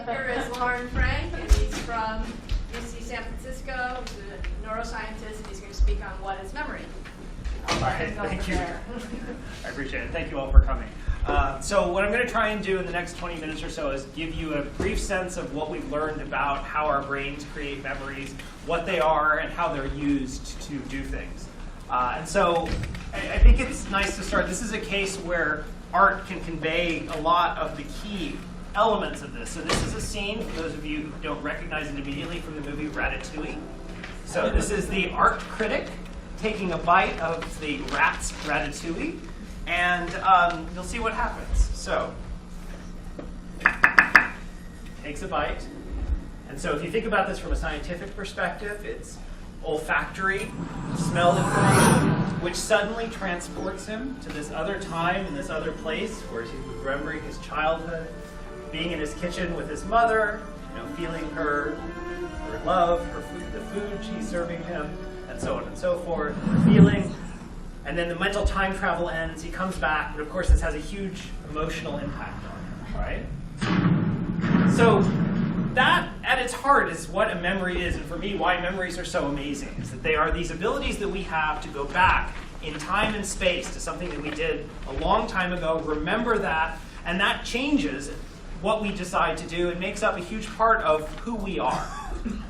Here is Loren, and he's from UC San Francisco. He's a neuroscientist, and he's going to speak on what is memory. All right, thank you. I appreciate it. Thank you all for coming. So what I'm going to try and do in the next 20 minutes or so is give you a brief sense of what we've learned about how our brains create memories, what they are, and how they're used to do things. And so I think it's nice to start. This is a case where art can convey a lot of the key elements of this. So this is a scene, for those of you who don't recognize it immediately, from the movie Ratatouille. So this is the art critic taking a bite of the rat's ratatouille, and you'll see what happens. So, takes a bite, and so if you think about this from a scientific perspective, it's olfactory, smell information, which suddenly transports him to this other time and this other place where he's remembering his childhood, being in his kitchen with his mother, feeling her love, her food, the food she's serving him, and so on and so forth, feeling. And then the mental time travel ends, he comes back, but of course this has a huge emotional impact on him, right? So that, at its heart, is what a memory is, and for me, why memories are so amazing, is that they are these abilities that we have to go back in time and space to something that we did a long time ago, remember that, and that changes what we decide to do. It makes up a huge part of who we are.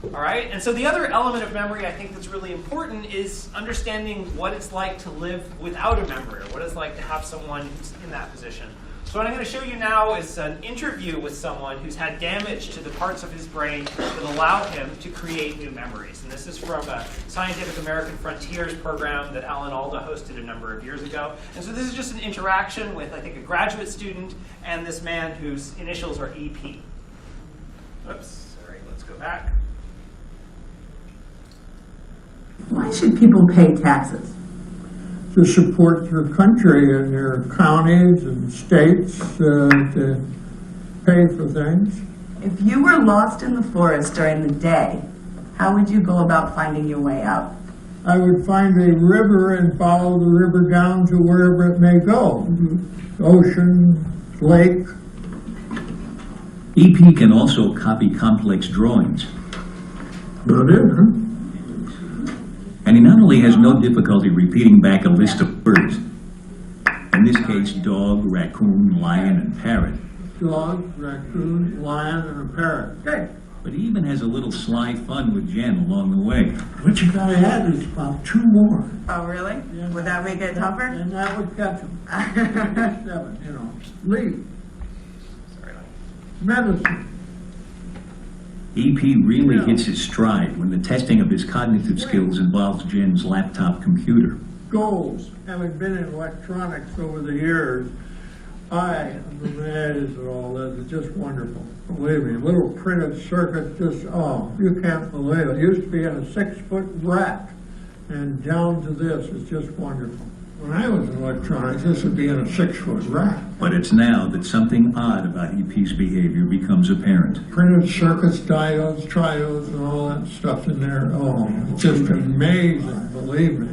All right? And so the other element of memory I think that's really important is understanding what it's like to live without a memory, or what it's like to have someone who's in that position. So what I'm going to show you now is an interview with someone who's had damage to the parts of his brain that allow him to create new memories. And this is from a Scientific American Frontiers program that Alan Alda hosted a number of years ago. And so this is just an interaction with, I think, a graduate student and this man whose initials are EP. Oops, sorry, let's go back. Why should people pay taxes? To support their country and their counties and states to pay for things. If you were lost in the forest during the day, how would you go about finding your way out? I would find a river and follow the river down to wherever it may go. Ocean, lake. EP can also copy complex drawings. That is, huh? And he not only has no difficulty repeating back a list of birds, in this case, dog, raccoon, lion, and parrot. Dog, raccoon, lion, and a parrot. Good. But he even has a little sly fun with Jen along the way. What you gotta add is about 2 more. Oh, really? Yeah. Would that make it tougher? And that would catch them. 7, Leave. Sorry. Medicine. EP really hits his stride when the testing of his cognitive skills involves Jen's laptop computer. Goals. Having been in electronics over the years, I am amazed at all this. It's just wonderful. Believe me, little printed circuit, just, oh, you can't believe it. It used to be in a 6-foot rack, and down to this, it's just wonderful. When I was in electronics, this would be in a 6-foot rack. But it's now that something odd about EP's behavior becomes apparent. Printed circuits, diodes, triodes, and all that stuff in there. Oh, it's just amazing, believe me.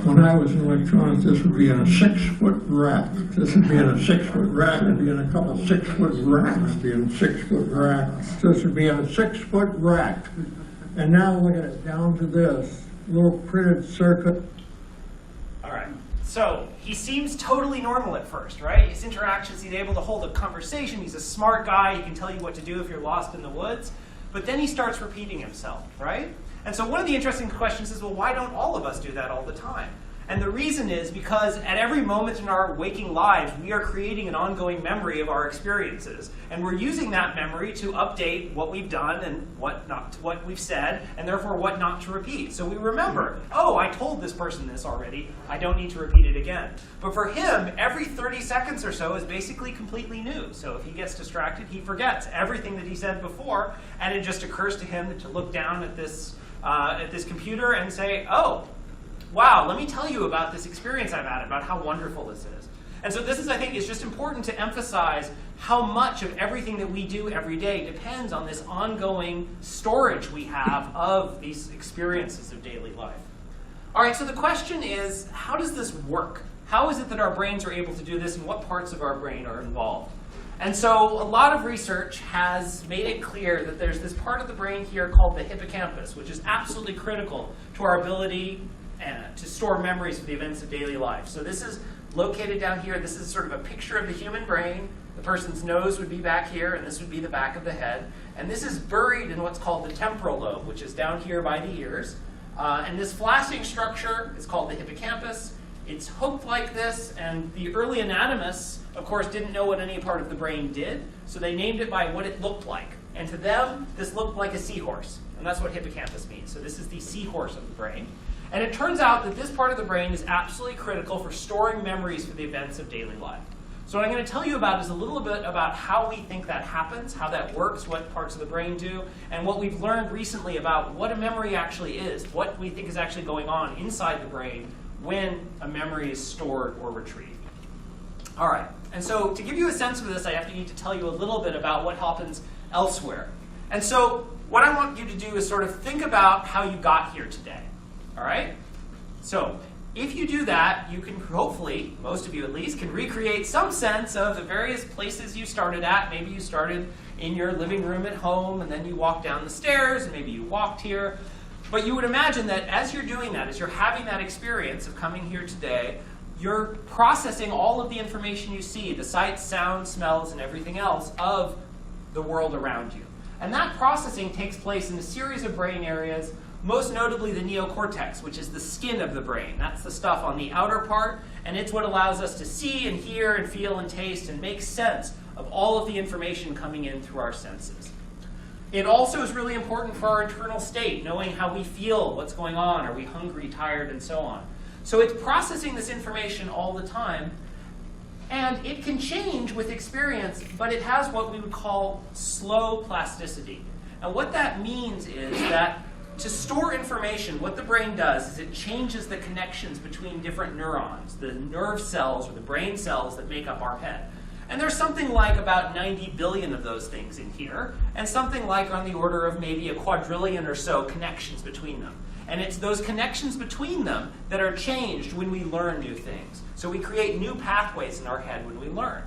When I was in electronics, this would be in a 6-foot rack. This would be in a 6-foot rack. It would be in a couple 6-foot racks. It would be in a 6-foot rack. This would be in a 6-foot rack. And now look at it, down to this little printed circuit. All right. So he seems totally normal at first, right? His interactions, he's able to hold a conversation. He's a smart guy. He can tell you what to do if you're lost in the woods. But then he starts repeating himself, right? And so one of the interesting questions is, well, why don't all of us do that all the time? And the reason is because at every moment in our waking lives, we are creating an ongoing memory of our experiences. And we're using that memory to update what we've done and what we've said, and therefore what not to repeat. So we remember, oh, I told this person this already. I don't need to repeat it again. But for him, every 30 seconds or so is basically completely new. So if he gets distracted, he forgets everything that he said before, and it just occurs to him to look down at this computer and say, oh, wow, let me tell you about this experience I've had, about how wonderful this is. And so this is, I think, is just important to emphasize how much of everything that we do every day depends on this ongoing storage we have of these experiences of daily life. All right, so the question is, how does this work? How is it that our brains are able to do this, and what parts of our brain are involved? And so a lot of research has made it clear that there's this part of the brain here called the hippocampus, which is absolutely critical to our ability to store memories for the events of daily life. So this is located down here. This is sort of a picture of the human brain. The person's nose would be back here, and this would be the back of the head. And this is buried in what's called the temporal lobe, which is down here by the ears. And this flashing structure is called the hippocampus. It's hooked like this, and the early anatomists, of course, didn't know what any part of the brain did, so they named it by what it looked like. And to them, this looked like a seahorse, and that's what hippocampus means. So this is the seahorse of the brain. And it turns out that this part of the brain is absolutely critical for storing memories for the events of daily life. So what I'm going to tell you about is a little bit about how we think that happens, how that works, what parts of the brain do, and what we've learned recently about what a memory actually is, what we think is actually going on inside the brain when a memory is stored or retrieved. All right, and so to give you a sense of this, I need to tell you a little bit about what happens elsewhere. And so what I want you to do is sort of think about how you got here today. All right? So if you do that, you can hopefully, most of you at least, can recreate some sense of the various places you started at. Maybe you started in your living room at home, and then you walked down the stairs, and maybe you walked here. But you would imagine that as you're doing that, as you're having that experience of coming here today, you're processing all of the information you see, the sights, sounds, smells, and everything else of the world around you. And that processing takes place in a series of brain areas, most notably the neocortex, which is the skin of the brain. That's the stuff on the outer part, and it's what allows us to see and hear and feel and taste and make sense of all of the information coming in through our senses. It also is really important for our internal state, knowing how we feel, what's going on, are we hungry, tired, and so on. So it's processing this information all the time, and it can change with experience, but it has what we would call slow plasticity. And what that means is that to store information, what the brain does is it changes the connections between different neurons, the nerve cells or the brain cells that make up our head. And there's something like about 90 billion of those things in here, and something like on the order of maybe a quadrillion or so connections between them. And it's those connections between them that are changed when we learn new things. So we create new pathways in our head when we learn.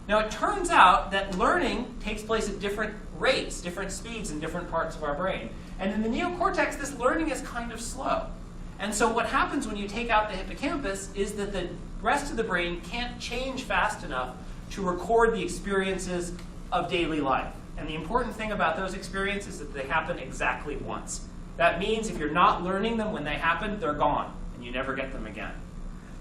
Now it turns out that learning takes place at different rates, different speeds in different parts of our brain. And in the neocortex, this learning is kind of slow. And so what happens when you take out the hippocampus is that the rest of the brain can't change fast enough to record the experiences of daily life. And the important thing about those experiences is that they happen exactly once. That means if you're not learning them when they happen, they're gone, and you never get them again.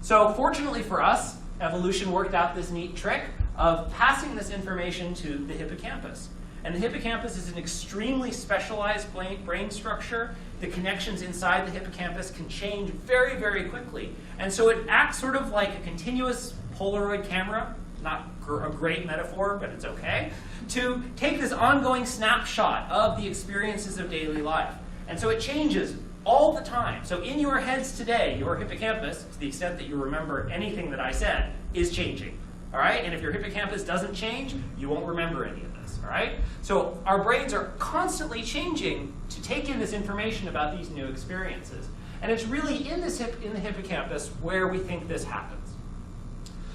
So fortunately for us, evolution worked out this neat trick of passing this information to the hippocampus. And the hippocampus is an extremely specialized brain structure. The connections inside the hippocampus can change very, very quickly. And so it acts sort of like a continuous Polaroid camera, not a great metaphor, but it's okay, to take this ongoing snapshot of the experiences of daily life. And so it changes all the time. So in your heads today, your hippocampus, to the extent that you remember anything that I said, is changing. All right? And if your hippocampus doesn't change, you won't remember any of this. All right? So our brains are constantly changing to take in this information about these new experiences. And it's really in the hippocampus where we think this happens.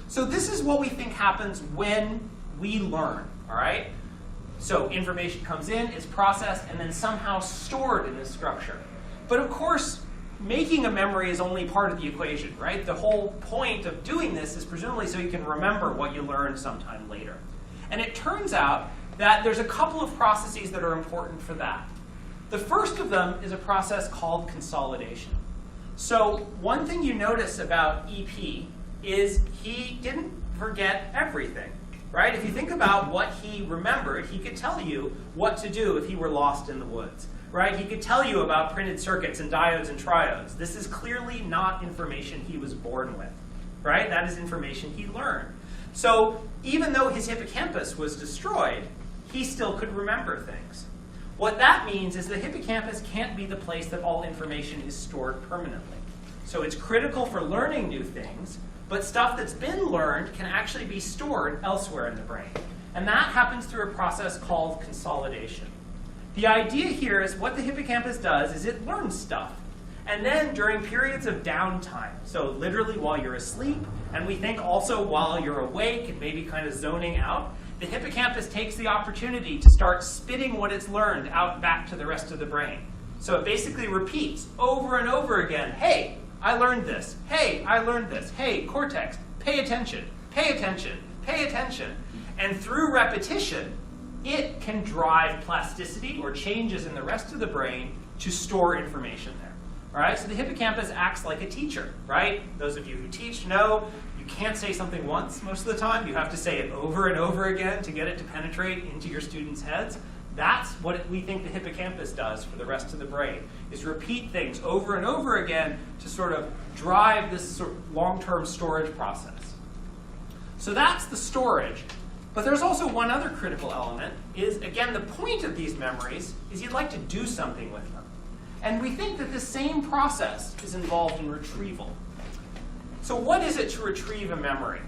So this is what we think happens when we learn. All right? So information comes in, is processed, and then somehow stored in this structure. But of course, making a memory is only part of the equation, right? The whole point of doing this is presumably so you can remember what you learned sometime later. And it turns out that there's a couple of processes that are important for that. The first of them is a process called consolidation. So one thing you notice about EP is he didn't forget everything. Right? If you think about what he remembered, he could tell you what to do if he were lost in the woods. Right? He could tell you about printed circuits and diodes and triodes. This is clearly not information he was born with. Right? That is information he learned. So even though his hippocampus was destroyed, he still could remember things. What that means is the hippocampus can't be the place that all information is stored permanently. So it's critical for learning new things, but stuff that's been learned can actually be stored elsewhere in the brain. And that happens through a process called consolidation. The idea here is what the hippocampus does is it learns stuff. And then during periods of downtime, so literally while you're asleep, and we think also while you're awake and maybe kind of zoning out, the hippocampus takes the opportunity to start spitting what it's learned out back to the rest of the brain. So it basically repeats over and over again, hey, I learned this. Hey, I learned this. Hey, cortex, pay attention, pay attention, pay attention. And through repetition, it can drive plasticity or changes in the rest of the brain to store information there. All right, so the hippocampus acts like a teacher, right? Those of you who teach know you can't say something once most of the time. You have to say it over and over again to get it to penetrate into your students' heads. That's what we think the hippocampus does for the rest of the brain, is repeat things over and over again to sort of drive this sort of long-term storage process. So that's the storage. But there's also one other critical element, is, again, the point of these memories is you'd like to do something with them. And we think that this same process is involved in retrieval. So what is it to retrieve a memory?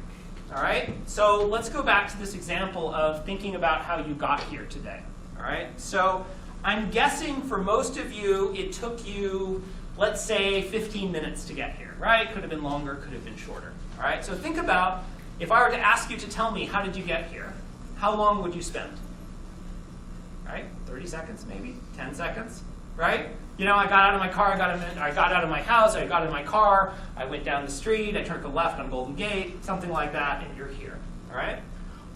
All right, so let's go back to this example of thinking about how you got here today. All right, so I'm guessing for most of you, it took you, let's say, 15 minutes to get here, right? Could have been longer, could have been shorter. All right, so think about, if I were to ask you to tell me, how did you get here? How long would you spend? Right, 30 seconds maybe, 10 seconds, right? You know, I got out of my car, I got out of my house, I got in my car, I went down the street, I turned left on Golden Gate, something like that, and you're here, all right?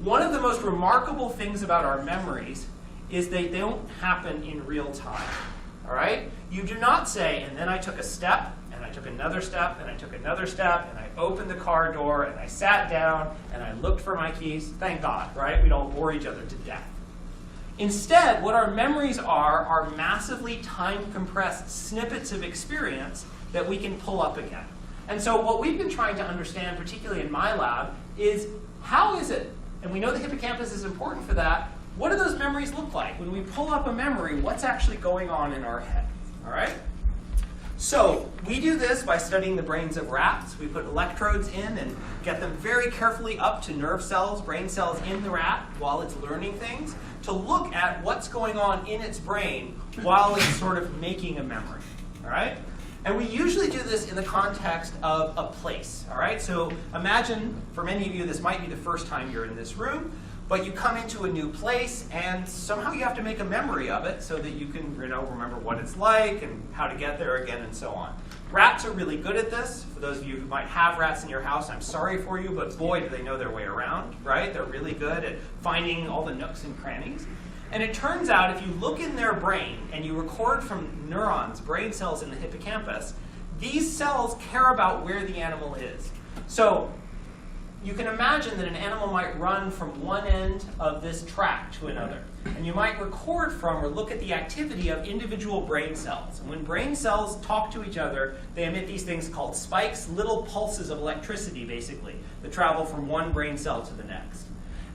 One of the most remarkable things about our memories is they don't happen in real time, all right? You do not say, and then I took a step, and I took another step, and I took another step, and I opened the car door, and I sat down, and I looked for my keys. Thank God, right? We don't bore each other to death. Instead, what our memories are massively time-compressed snippets of experience that we can pull up again. And so what we've been trying to understand, particularly in my lab, is how is it, and we know the hippocampus is important for that, what do those memories look like? When we pull up a memory, what's actually going on in our head? All right? So we do this by studying the brains of rats. We put electrodes in and get them very carefully up to nerve cells, brain cells in the rat while it's learning things, to look at what's going on in its brain while it's sort of making a memory, all right? And we usually do this in the context of a place, all right? So imagine, for many of you, this might be the first time you're in this room, but you come into a new place and somehow you have to make a memory of it so that you can, remember what it's like and how to get there again and so on. Rats are really good at this. For those of you who might have rats in your house, I'm sorry for you, but boy, do they know their way around, right? They're really good at finding all the nooks and crannies. And it turns out if you look in their brain and you record from neurons, brain cells in the hippocampus, these cells care about where the animal is. So you can imagine that an animal might run from one end of this track to another. And you might record from or look at the activity of individual brain cells. And when brain cells talk to each other, they emit these things called spikes, little pulses of electricity, basically, that travel from one brain cell to the next.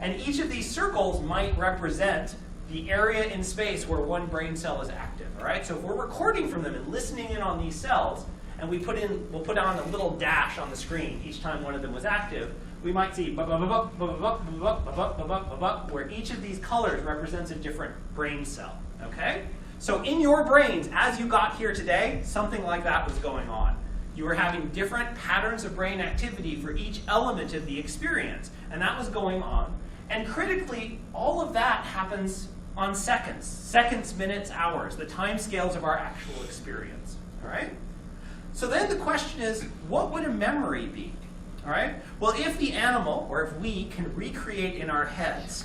And each of these circles might represent the area in space where one brain cell is active. All right? So if we're recording from them and listening in on these cells, and we'll put on a little dash on the screen each time one of them was active, we might see where each of these colors represents a different brain cell, okay? So in your brains, as you got here today, something like that was going on. You were having different patterns of brain activity for each element of the experience, and that was going on. And critically, all of that happens on seconds. Seconds, minutes, hours, the time scales of our actual experience, all right? So then the question is, what would a memory be? All right? Well, if the animal, or if we, can recreate in our heads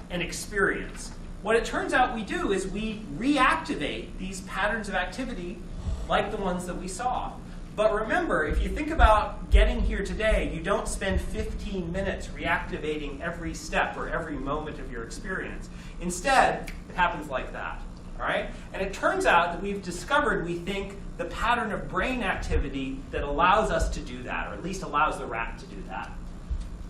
an experience, what it turns out we do is we reactivate these patterns of activity like the ones that we saw. But remember, if you think about getting here today, you don't spend 15 minutes reactivating every step or every moment of your experience. Instead, it happens like that. All right? And it turns out that we've discovered, we think, the pattern of brain activity that allows us to do that, or at least allows the rat to do that.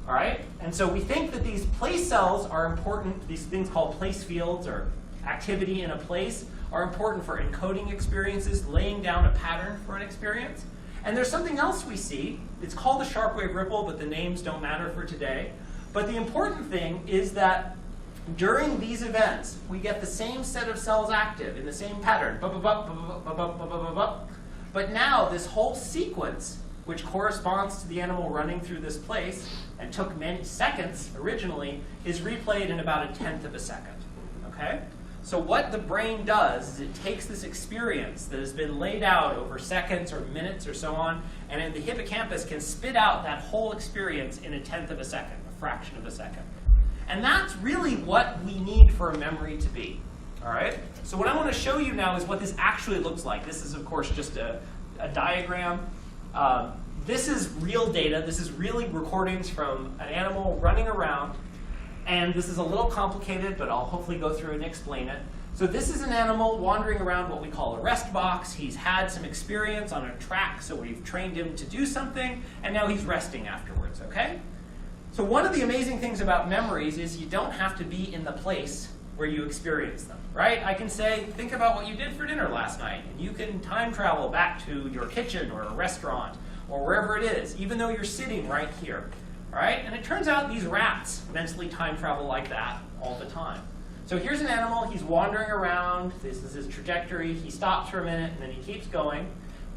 All right? And so we think that these place cells are important, these things called place fields or activity in a place are important for encoding experiences, laying down a pattern for an experience. And there's something else we see. It's called the sharp wave ripple, but the names don't matter for today. But the important thing is that during these events, we get the same set of cells active in the same pattern. But now this whole sequence which corresponds to the animal running through this place and took many seconds originally, is replayed in about 1/10 of a second. Okay? So what the brain does is it takes this experience that has been laid out over seconds or minutes or so on, and the hippocampus can spit out that whole experience in 1/10 of a second, a fraction of a second. And that's really what we need for a memory to be. All right? So what I want to show you now is what this actually looks like. This is, of course, just a diagram. This is real data. This is really recordings from an animal running around. And this is a little complicated, but I'll hopefully go through and explain it. So this is an animal wandering around what we call a rest box. He's had some experience on a track, so we've trained him to do something, and now he's resting afterwards, okay? So one of the amazing things about memories is you don't have to be in the place where you experience them, right? I can say, think about what you did for dinner last night, and you can time travel back to your kitchen or a restaurant or wherever it is, even though you're sitting right here, all right? And it turns out these rats mentally time travel like that all the time. So here's an animal, he's wandering around, this is his trajectory, he stops for a minute and then he keeps going.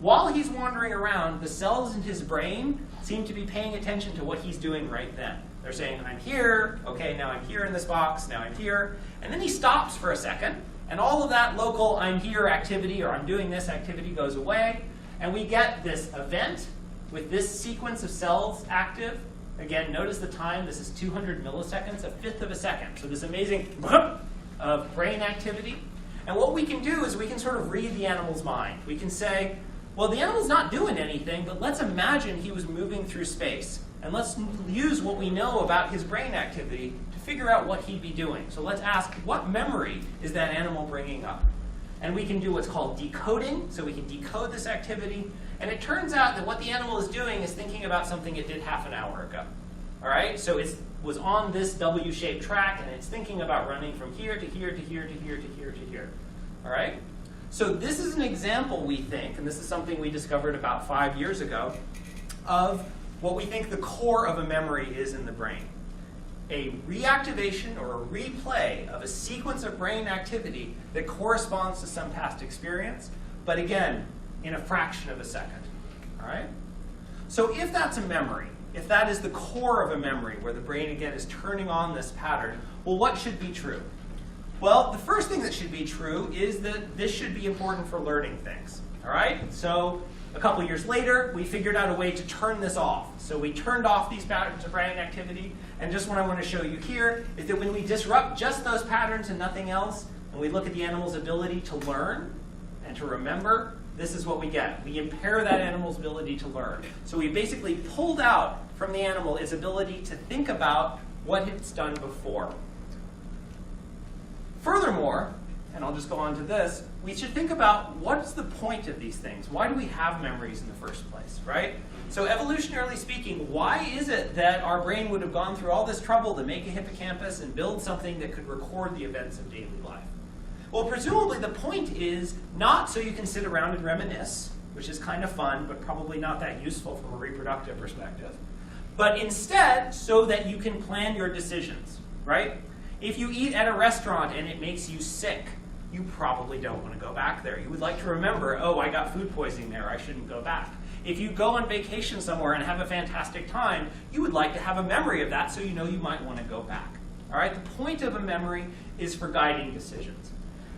While he's wandering around, the cells in his brain seem to be paying attention to what he's doing right then. They're saying, I'm here, okay, now I'm here in this box, now I'm here. And then he stops for a second, and all of that local I'm here activity or I'm doing this activity goes away, and we get this event with this sequence of cells active. Again, notice the time, this is 200 milliseconds, 1/5 of a second. So this amazing of brain activity. And what we can do is we can sort of read the animal's mind. We can say, well, the animal's not doing anything, but let's imagine he was moving through space. And let's use what we know about his brain activity to figure out what he'd be doing. So let's ask, what memory is that animal bringing up? And we can do what's called decoding. So we can decode this activity. And it turns out that what the animal is doing is thinking about something it did half an hour ago. All right? So it was on this W-shaped track, and it's thinking about running from here to here to here to here to here to here. All right? So this is an example, we think, and this is something we discovered about 5 years ago, of what we think the core of a memory is in the brain. A reactivation or a replay of a sequence of brain activity that corresponds to some past experience, but again, in a fraction of a second. All right? So if that's a memory, if that is the core of a memory, where the brain, again, is turning on this pattern, well, what should be true? Well, the first thing that should be true is that this should be important for learning things. All right? So a couple years later, we figured out a way to turn this off. So we turned off these patterns of brain activity, and just what I want to show you here is that when we disrupt just those patterns and nothing else, and we look at the animal's ability to learn and to remember, this is what we get. We impair that animal's ability to learn. So we basically pulled out from the animal its ability to think about what it's done before. Furthermore, and I'll just go on to this, we should think about what's the point of these things? Why do we have memories in the first place, right? So evolutionarily speaking, why is it that our brain would have gone through all this trouble to make a hippocampus and build something that could record the events of daily life? Well, presumably the point is not so you can sit around and reminisce, which is kind of fun, but probably not that useful from a reproductive perspective, but instead so that you can plan your decisions, right? If you eat at a restaurant and it makes you sick, you probably don't want to go back there. You would like to remember, oh, I got food poisoning there, I shouldn't go back. If you go on vacation somewhere and have a fantastic time, you would like to have a memory of that so you know you might want to go back. All right? The point of a memory is for guiding decisions.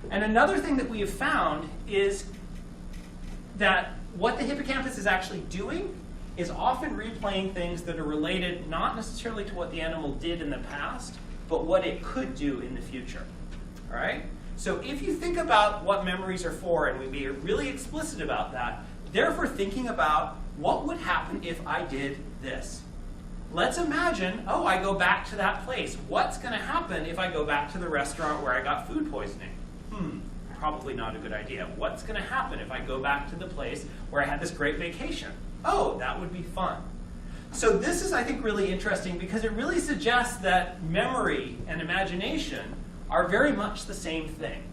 And another thing that we have found is that what the hippocampus is actually doing is often replaying things that are related not necessarily to what the animal did in the past, but what it could do in the future. All right? So if you think about what memories are for, and we be really explicit about that, therefore thinking about what would happen if I did this. Let's imagine, oh, I go back to that place. What's going to happen if I go back to the restaurant where I got food poisoning? Probably not a good idea. What's going to happen if I go back to the place where I had this great vacation? Oh, that would be fun. So this is, I think, really interesting because it really suggests that memory and imagination are very much the same thing.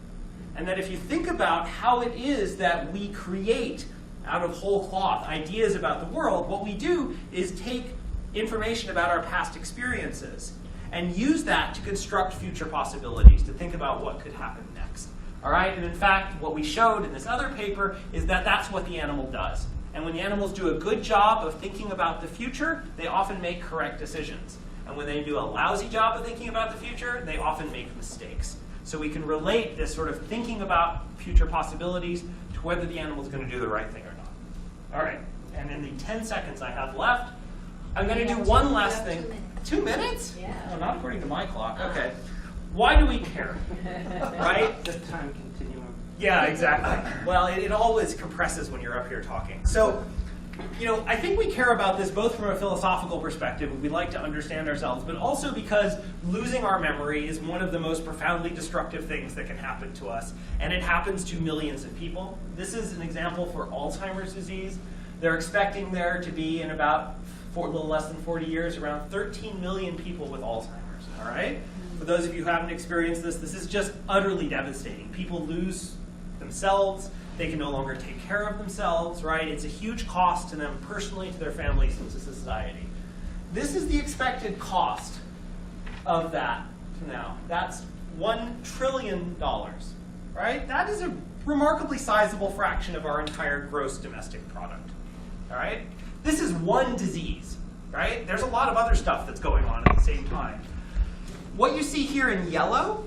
And that if you think about how it is that we create out of whole cloth ideas about the world, what we do is take information about our past experiences and use that to construct future possibilities, to think about what could happen next. All right? And in fact, what we showed in this other paper is that that's what the animal does. And when the animals do a good job of thinking about the future, they often make correct decisions. And when they do a lousy job of thinking about the future, they often make mistakes. So we can relate this sort of thinking about future possibilities to whether the animal is going to do the right thing or not. All right, and in the 10 seconds I have left, I'm going to do one last thing. 2 minutes? Yeah. Oh, not according to my clock. Okay. Why do we care? Right? The time continuum. Yeah, exactly. Well, it always compresses when you're up here talking. So, I think we care about this both from a philosophical perspective. We like to understand ourselves, but also because losing our memory is one of the most profoundly destructive things that can happen to us, and it happens to millions of people. This is an example for Alzheimer's disease. They're expecting there to be, in about a little less than 40 years, around 13 million people with Alzheimer's, all right? For those of you who haven't experienced this is just utterly devastating. People lose themselves. They can no longer take care of themselves, right? It's a huge cost to them personally, to their families, and to society. This is the expected cost of that now. That's $1 trillion, right? That is a remarkably sizable fraction of our entire gross domestic product, all right? This is one disease, right? There's a lot of other stuff that's going on at the same time. What you see here in yellow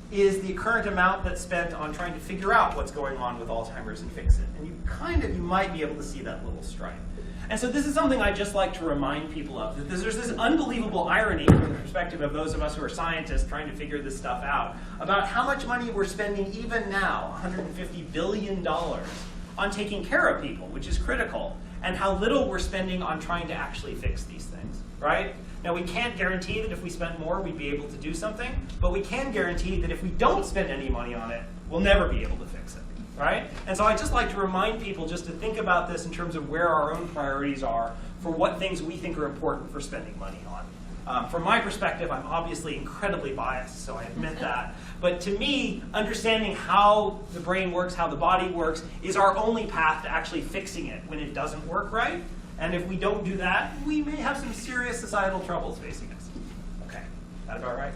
is the current amount that's spent on trying to figure out what's going on with Alzheimer's and fix it. And you might be able to see that little stripe. And so this is something I just like to remind people of, that there's this unbelievable irony from the perspective of those of us who are scientists trying to figure this stuff out, about how much money we're spending even now, $150 billion, on taking care of people, which is critical, and how little we're spending on trying to actually fix these things, right? Now, we can't guarantee that if we spent more, we'd be able to do something, but we can guarantee that if we don't spend any money on it, we'll never be able to fix it, right? And so I just like to remind people just to think about this in terms of where our own priorities are for what things we think are important for spending money on. From my perspective, I'm obviously incredibly biased, so I admit that. But to me, understanding how the brain works, how the body works, is our only path to actually fixing it when it doesn't work right. And if we don't do that, we may have some serious societal troubles facing us. Okay, that about right?